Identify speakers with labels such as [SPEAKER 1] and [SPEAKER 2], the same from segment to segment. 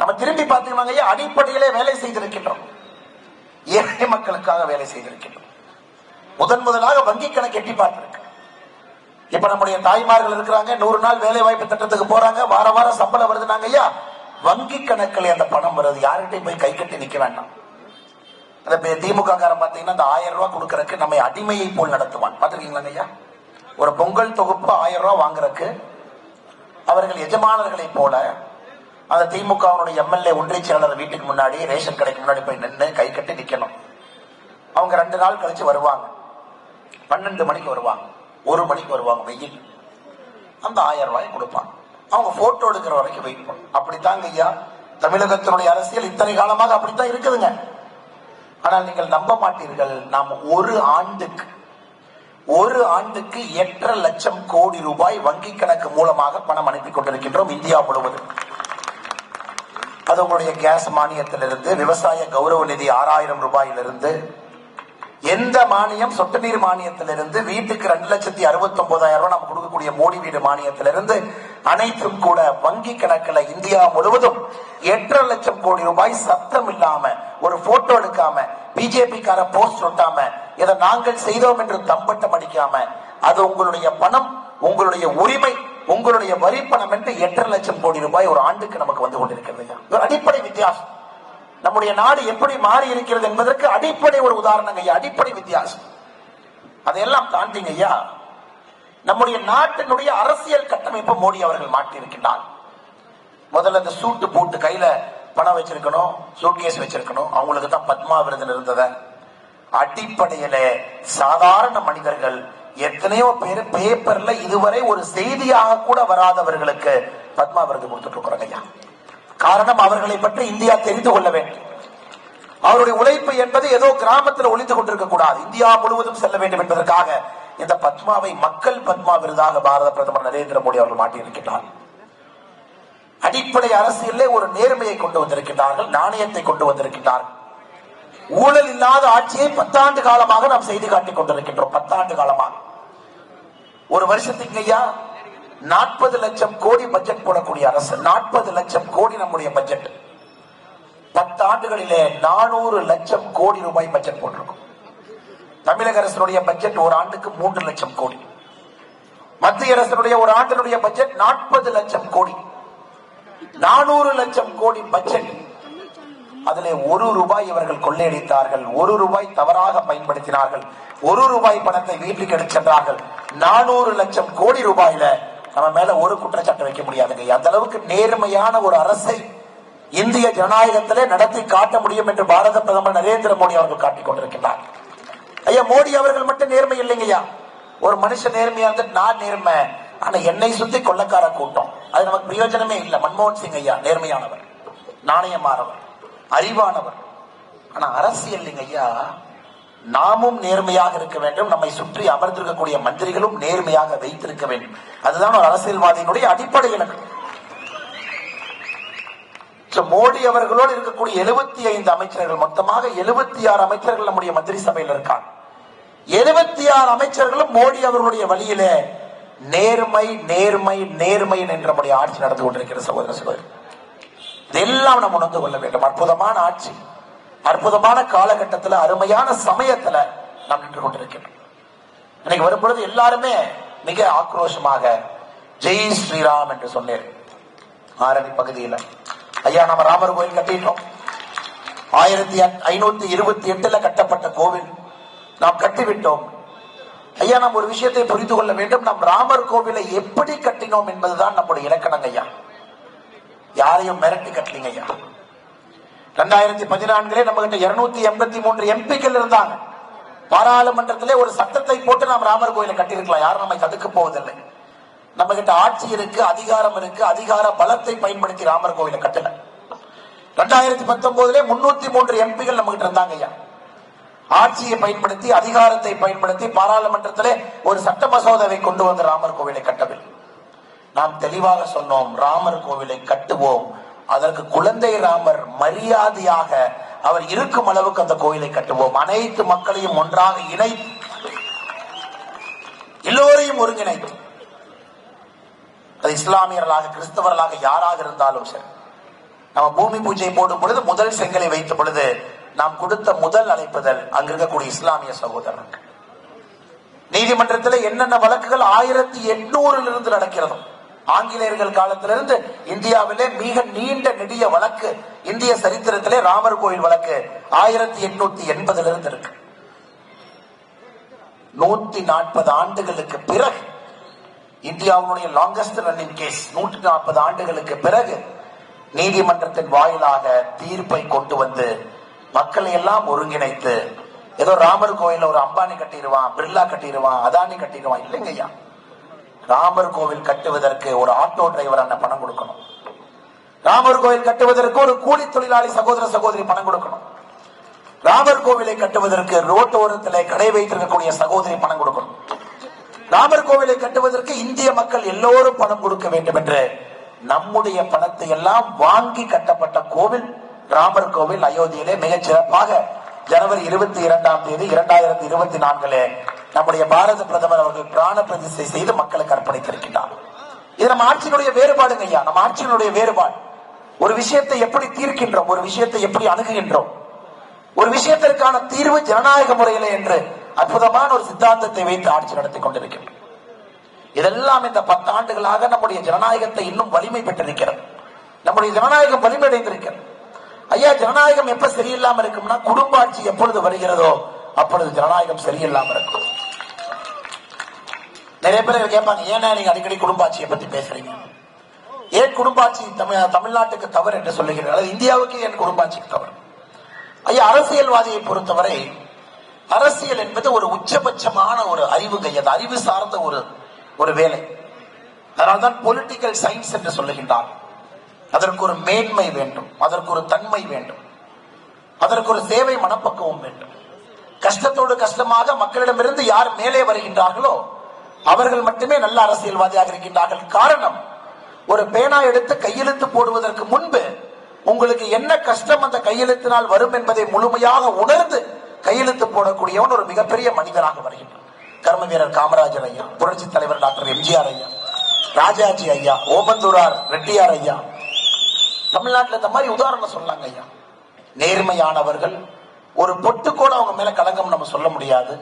[SPEAKER 1] நம்ம திரும்பி பார்த்தீங்கன்னா அடிப்படையிலே வேலை செய்திருக்கின்றோம், ஏழை மக்களுக்காக வேலை செய்திருக்கின்றோம். முதலாக வங்கி கணக்கு எட்டி பார்த்திருக்கு. இப்ப நம்முடைய தாய்மார்கள் இருக்கிறாங்க, 100 நாள் வேலை வாய்ப்பு திட்டத்துக்கு போறாங்க, வார வாரம் சம்பளம் வருதுனாங்க ஐயா, வங்கி கணக்கில் அந்த பணம் வருது. யார்கிட்டையும் போய் கை கட்டி நிக்க வேண்டாம். திமுக காரன் பாத்தீங்கன்னா இந்த 1000 ரூபாய் கொடுக்கறதுக்கு நம்ம அடிமையை போல் நடத்துவான். பாத்துருக்கீங்களா ஐயா? ஒரு பொங்கல் தொகுப்பு 1000 ரூபாய் வாங்குறதுக்கு அவர்கள் எஜமானர்களை போல அந்த திமுக எம்எல்ஏ ஒன்றிய செயலாளர் வீட்டுக்கு முன்னாடி ரேஷன் கடைக்கு முன்னாடி போய் நின்று கை கட்டி நிக்கணும். அவங்க 2 நாள் கழிச்சு வருவாங்க, 12 மணிக்கு வருவாங்க, 1 மணிக்கு வருவாங்க, வெயில். அந்த 1000 ரூபாய் கொடுப்பாங்க. அவங்க போட்டோ எடுக்கிற வரைக்கும் வெயிட் பண்ணும். அப்படித்தாங்க ஐயா தமிழகத்தினுடைய அரசியல் இத்தனை காலமாக அப்படித்தான் இருக்குதுங்க. ஆனால் நீங்கள் நம்ப மாட்டீர்கள், நாம் ஒரு ஆண்டுக்கு 8.5 லட்சம் கோடி ரூபாய் வங்கி கணக்கு மூலமாக பணம் அனுப்பி கொண்டிருக்கின்றோம் இந்தியா முழுவதும். அது உங்களுடைய கேஸ் மானியத்திலிருந்து, விவசாய கௌரவ நிதி 6000 ரூபாயிலிருந்து, எந்த மானியம், சொட்டு நீர் மானியத்திலிருந்து, வீட்டுக்கு 2,69,000 ரூபாய் நாம் கொடுக்கக்கூடிய மோடி வீடு மானியத்திலிருந்து அனைத்தும் கூட வங்கி கணக்கில் இந்தியா முழுவதும் 8.5 லட்சம் கோடி ரூபாய் சத்தம் இல்லாம, ஒரு போட்டோ எடுக்காம, பிஜேபி கார போஸ்ட் ஒட்டாம, இதை நாங்கள் செய்தோம் என்று தம்பட்டம் அடிக்காம, அது உங்களுடைய பணம், உங்களுடைய உரிமை, உங்களுடைய வரி பணம் என்று 8.5 லட்சம் கோடி ரூபாய் ஒரு ஆண்டுக்கு நமக்கு வந்து கொண்டிருக்கிறது. ஒரு அடிப்படை வித்தியாசம். நம்முடைய நாடு எப்படி மாறி இருக்கிறது என்பதற்கு அடிப்படை ஒரு உதாரணம் ஐயா, அடிப்படை வித்தியாசம். அதையெல்லாம் தாண்டிங்க ஐயா, நம்முடைய நாட்டினுடைய அரசியல் கட்டமைப்பை மோடி அவர்கள் மாற்றி இருக்கின்றார். முதல்ல இந்த சூட்டு போட்டு கையில பணம் வச்சிருக்கணும், சூட்கேஸ் வச்சிருக்கணும், அவங்களுக்கு தான் பத்மா விருது இருந்தத. அடிப்படையில சாதாரண மனிதர்கள் எத்தனையோ பேர் பேப்பர்ல இதுவரை ஒரு செய்தியாக கூட வராதவர்களுக்கு பத்மா விருது கொடுத்துட்டு இருக்கிறாங்க ஐயா. காரணம், அவர்களை பற்றி இந்தியா தெரிந்து கொள்ள வேண்டும். அவருடைய உழைப்பு என்பது ஏதோ கிராமத்தில் ஒளிந்து கொண்டிருக்க கூடாது, இந்தியா முழுவதும் செல்ல வேண்டும் என்பதற்காக இந்த பத்மாவை மக்கள் பத்மா விருதாக பாரத பிரதமர் நரேந்திர மோடி அவர்கள் மாட்டியிருக்கிறார். அடிப்படை அரசியலே ஒரு நேர்மையை கொண்டு வந்திருக்கிறார்கள், நாணயத்தை கொண்டு வந்திருக்கிறார்கள். ஊழல் இல்லாத ஆட்சியை 10 ஆண்டு காலமாக நாம் செய்து காட்டிக் கொண்டிருக்கின்றோம். 10 ஆண்டு காலமாக ஒரு வருஷத்துக்கு ஐயா 40 லட்சம் கோடி பட்ஜெட் போடக்கூடிய அரசு, 40 லட்சம் கோடி நம்முடைய பட்ஜெட். 10 ஆண்டுகளிலே 400 லட்சம் கோடி ரூபாய் பட்ஜெட் போட்டிருக்கும். தமிழக அரசுடைய பட்ஜெட் ஒரு ஆண்டுக்கு 3 லட்சம் கோடி. மத்திய அரசுடைய ஒரு ஆண்டினுடைய பட்ஜெட் 40 லட்சம் கோடி. 400 லட்சம் கோடி பட்ஜெட். அதிலே 1 ரூபாய் இவர்கள் கொள்ளையடித்தார்கள், 1 ரூபாய் தவறாக பயன்படுத்தினார்கள், 1 ரூபாய் பணத்தை வீட்டுக்கு எடுத்து சென்றார்கள். 400 லட்சம் கோடி ரூபாயில நம்ம மேல ஒரு குற்றச்சாட்டு வைக்க முடியாதுங்க. அந்த அளவுக்கு நேர்மையான ஒரு அரசை இந்திய ஜனநாயகத்திலே நடத்தி காட்ட முடியும் என்று பாரத பிரதமர் நரேந்திர மோடி அவர்கள் காட்டிக் கொண்டிருக்கிறார். ஐயா, மோடி அவர்கள் மட்டும் நேர்மை இல்லைங்க ஐயா. ஒரு மனுஷன் நேர்மையா இருந்துட்டு நான் நேர்மை, ஆனா என்னை சுத்தி கொள்ளக்கார கூட்டம், அது நமக்கு பிரயோஜனமே இல்லை. மன்மோகன் சிங் ஐயா நேர்மையானவர், நாணயமானவர், அறிவானவர். ஆனா அரசியல் இல்லைங்க ஐயா, நாமும் நேர்மையாக இருக்க வேண்டும், நம்மை சுற்றி அமர்ந்திருக்கக்கூடிய மந்திரிகளும் நேர்மையாக வைத்திருக்க வேண்டும். அதுதான் ஒரு அரசியல்வாதியினுடைய அடிப்படை இலக்கு. மோடி அவர்களோடு இருக்கக்கூடிய 75 அமைச்சர்கள், மொத்தமாக 76 அமைச்சர்கள் நம்முடைய மந்திரி சபையில் இருக்காங்க. 76 அமைச்சர்களும் மோடி அவர்களுடைய வழியிலே நேர்மை நேர்மை நேர்மை என்று நம்முடைய ஆட்சி நடந்து கொண்டிருக்கிற சகோதர சகோதரி, இதெல்லாம் நம்ம உணர்ந்து கொள்ள வேண்டும். அற்புதமான ஆட்சி, அற்புதமான காலகட்டத்தில், அருமையான சமயத்துல நாம் நின்று கொண்டிருக்கிறோம். இன்னைக்கு வரும்பொழுது எல்லாருமே மிக ஆக்ரோஷமாக ஜெய் ஸ்ரீராம் என்று சொன்னேன். ஆரணி பகுதியில் ஐயா நம்ம ராமர் கோயில் கட்டிட்டோம். 1528 கட்டப்பட்ட கோவில் நாம் கட்டிவிட்டோம். ஐயா, நாம் ஒரு விஷயத்தை புரிந்து கொள்ள வேண்டும். நம் ராமர் கோவிலை எப்படி கட்டினோம் என்பதுதான் நம்முடைய இலக்கணம் ஐயா. யாரையும் மிரட்டி கட்டலீங்க ஐயா. 2014 நம்ம கிட்ட 283 எம்பிக்கள் இருந்தாங்க. பாராளுமன்றத்திலே ஒரு சட்டத்தை போட்டு நாம் ராமர் கோயிலை கட்டியிருக்கலாம், யாரும் நம்மை தடுக்க போவதில்லை. நம்ம கிட்ட ஆட்சி இருக்கு, அதிகாரம் இருக்கு, அதிகார பலத்தை பயன்படுத்தி ராமர் கோயிலை கட்டல. 2019 303 எம்பிகள் நம்ம கிட்ட இருந்தாங்க ஐயா. ஆட்சியை பயன்படுத்தி, அதிகாரத்தை பயன்படுத்தி பாராளுமன்றத்திலே ஒரு சட்ட மசோதாவை கொண்டு வந்து ராமர் கோவிலை கட்டவில்லை. நாம் தெளிவாக சொன்னோம், ராமர் கோவிலை கட்டுவோம், அதற்கு குழந்தை ராமர் மரியாதையாக அவர் இருக்கும் அளவுக்கு அந்த கோயிலை கட்டுவோம். அனைத்து மக்களையும் ஒன்றாக இணைத்து, எல்லோரையும் ஒருங்கிணைத்து, அது இஸ்லாமியர்களாக கிறிஸ்தவர்களாக யாராக இருந்தாலும் சரி, நம்ம பூமி பூஜை போடும் பொழுது முதல் செங்கலை வைத்த பொழுது நாம் கொடுத்த முதல் அழைப்புதல் அங்க இருக்கக்கூடிய இஸ்லாமிய சகோதரர்கள். நீதிமன்றத்தில் என்னென்ன வழக்குகள் 1800 இருந்து நடக்கிறது. ஆங்கிலேயர்கள் காலத்திலிருந்து இந்தியாவிலே மிக நீண்ட நெடிய வழக்கு இந்திய சரித்திரத்திலே ராமர் கோயில் வழக்கு 1880 இருந்து இருக்கு. 140 ஆண்டுகளுக்கு பிறகு இந்தியாவுடைய லாங்கஸ்ட் ரன்னிங் கேஸ் 140 ஆண்டுகளுக்கு பிறகு நீதிமன்றத்தின் வாயிலாக தீர்ப்பை கொண்டு வந்து மக்களை எல்லாம் ஒருங்கிணைத்து ஏதோ ராமர் கோயில் ஒரு அம்பானி கட்டிடுவான், பிர்லா கட்டிடுவான், அதானி கட்டிடுவான் இல்லைங்க ஐயா. ராமர் கோவில் கட்டுவதற்கு ஒரு ஆட்டோ டிரைவர் அண்ணன் பணம் கொடுக்கணும். ராமர் கோவில் கட்டுவதற்கு ஒரு கூலி தொழிலாளி சகோதர சகோதரி பணம் கொடுக்கணும். ராமர் கோவிலை கட்டுவதற்கு ரோட்டோரத்திலே கடை வைத்திருக்கக்கூடிய சகோதரி பணம் கொடுக்கணும். ராமர் கோவிலை கட்டுவதற்கு இந்திய மக்கள் எல்லோரும் பணம் கொடுக்க வேண்டும் என்று நம்முடைய பணத்தை எல்லாம் வாங்கி கட்டப்பட்ட கோவில் ராமர் கோவில் அயோத்தியிலே மிகச் சிறப்பாக ஜனவரி 22 2024 நம்முடைய பாரத பிரதமர் அவர்கள் பிராண பிரதிஷ்டை செய்து மக்களுக்கு அர்ப்பணித்திருக்கிறார். இது நம்ம ஆட்சியினுடைய வேறுபாடுங்க ஐயா. நம்ம ஆட்சியினுடைய வேறுபாடு. ஒரு விஷயத்தை எப்படி தீர்க்கின்றோம், ஒரு விஷயத்தை எப்படி அணுகுகின்றோம், ஒரு விஷயத்திற்கான தீர்வு ஜனநாயக முறையில என்று அற்புதமான ஒரு சித்தாந்தத்தை வைத்து ஆட்சி நடத்தி கொண்டிருக்கின்றோம். இதெல்லாம் இந்த 10 ஆண்டுகளாக நம்முடைய ஜனநாயகத்தை இன்னும் வலிமை பெற்றிருக்கிறது. நம்முடைய ஜனநாயகம் வலிமையடைந்திருக்கிறது. ஐயா, ஜனநாயகம் எப்ப சரியில்லாம இருக்கும்னா குடும்ப ஆட்சி எப்பொழுது வருகிறதோ அப்பொழுது ஜனநாயகம் சரியில்லாம இருக்கும். நிறைய பேர் கேட்பாங்க, ஏன்னா நீங்க அடிக்கடி குடும்ப ஆட்சியை பத்தி பேசுறீங்க, ஏன் குடும்ப ஆட்சி தமிழ்நாட்டுக்கு தவறு என்று சொல்லுகிறீர்கள், அல்லது இந்தியாவுக்கு ஏன் குடும்ப ஆட்சிக்கு தவறு? ஐயா, அரசியல்வாதியை பொறுத்தவரை அரசியல் என்பது ஒரு உச்சபட்சமான ஒரு அறிவு கையது, அறிவு சார்ந்த ஒரு வேலை. அதனால்தான் பொலிட்டிக்கல் சயின்ஸ் என்று சொல்லுகின்றார். அதற்கு ஒரு மேன்மை வேண்டும், அதற்கு ஒரு தன்மை வேண்டும், அதற்கு ஒரு சேவை மனப்பக்குவம் வேண்டும். கஷ்டத்தோடு கஷ்டமாக மக்களிடமிருந்து யார் மேலே வருகின்றார்களோ அவர்கள் மட்டுமே நல்ல அரசியல்வாதியாக இருக்கின்றார்கள். காரணம், ஒரு பேனா எடுத்து கையெழுத்து போடுவதற்கு முன்பு உங்களுக்கு என்ன கஷ்டம் அந்த கையெழுத்தினால் வரும் என்பதை முழுமையாக உணர்ந்து கையெழுத்து போடக்கூடியவன் ஒரு மிகப்பெரிய மனிதனாக வருகின்றான். கர்ம வீரர் காமராஜர் ஐயா, புரட்சி தலைவர் டாக்டர் எம்ஜிஆர் ஐயா, ராஜாஜி ஐயா, ஓபந்தூரார் ரெட்டியார் ஐயா, தமிழ்நாட்டில் இந்த மாதிரி உதாரணம் சொல்லாங்க ஐயா. நேர்மையானவர்கள், ஒரு பொட்டு கூட அவங்க மேல களங்கம் நம்ம சொல்ல முடியாது.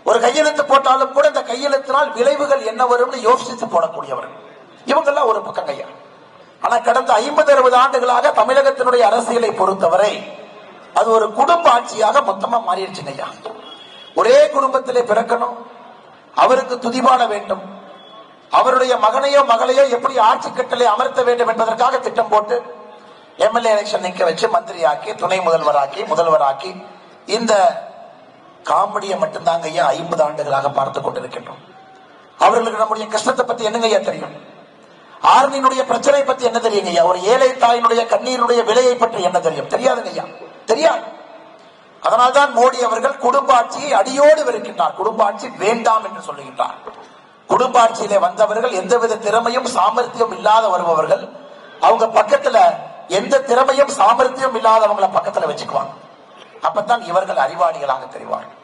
[SPEAKER 1] ஒரு கையெழுத்து போட்டாலும் கூட இந்த கையெழுத்தினால் விளைவுகள் என்ன வரும்னு யோசித்து போடக்கூடியவர்கள் இவங்கெல்லாம் ஒரு பக்கம் ஐயா. ஆனா கடந்த 50-60 ஆண்டுகளாக தமிழகத்தினுடைய அரசியலை பொறுத்தவரை அது ஒரு குடும்ப ஆட்சியாக மொத்தமா மாறிடுச்சுங்க ஐயா. ஒரே குடும்பத்திலே பிறக்கணும், அவருக்கு துதிபாட வேண்டும், அவருடைய மகனையோ மகளையோ எப்படி ஆட்சி கட்டளை அமர்த்த வேண்டும் என்பதற்காக திட்டம் போட்டு எம்எல்ஏ எலெக்ஷன் நிக்க வச்சு மந்திரியாக்கி துணை முதல்வராக்கி முதல்வராக்கி இந்த காமெடியை மட்டும்தாங்க ஐயா 50 ஆண்டுகளாக பார்த்து கொண்டிருக்கின்றோம். அவர்களுக்கு நம்முடைய கஷ்டத்தை பத்தி என்னங்க ஐயா தெரியும்? ஆர்மியினுடைய பிரச்சனை பத்தி என்ன தெரியுங்க ஐயா? ஒரு ஏழை தாயினுடைய கண்ணீருடைய விலையை பற்றி என்ன தெரியும்? தெரியாதுங்க ஐயா, தெரியாது. அதனால்தான் மோடி அவர்கள் குடும்ப ஆட்சியை அடியோடு வெறுக்கின்றார். குடும்ப ஆட்சி வேண்டாம் என்று சொல்லுகின்றார். குடும்ப ஆட்சியிலே வந்தவர்கள் எந்தவித திறமையும் சாமர்த்தியம் இல்லாத வருபவர்கள், அவங்க பக்கத்துல எந்த திறமையும் சாமர்த்தியம் இல்லாதவங்களை பக்கத்துல வச்சுக்குவாங்க. அப்பதான் இவர்கள் அறிவாளிகளாக தெரிவார்கள்.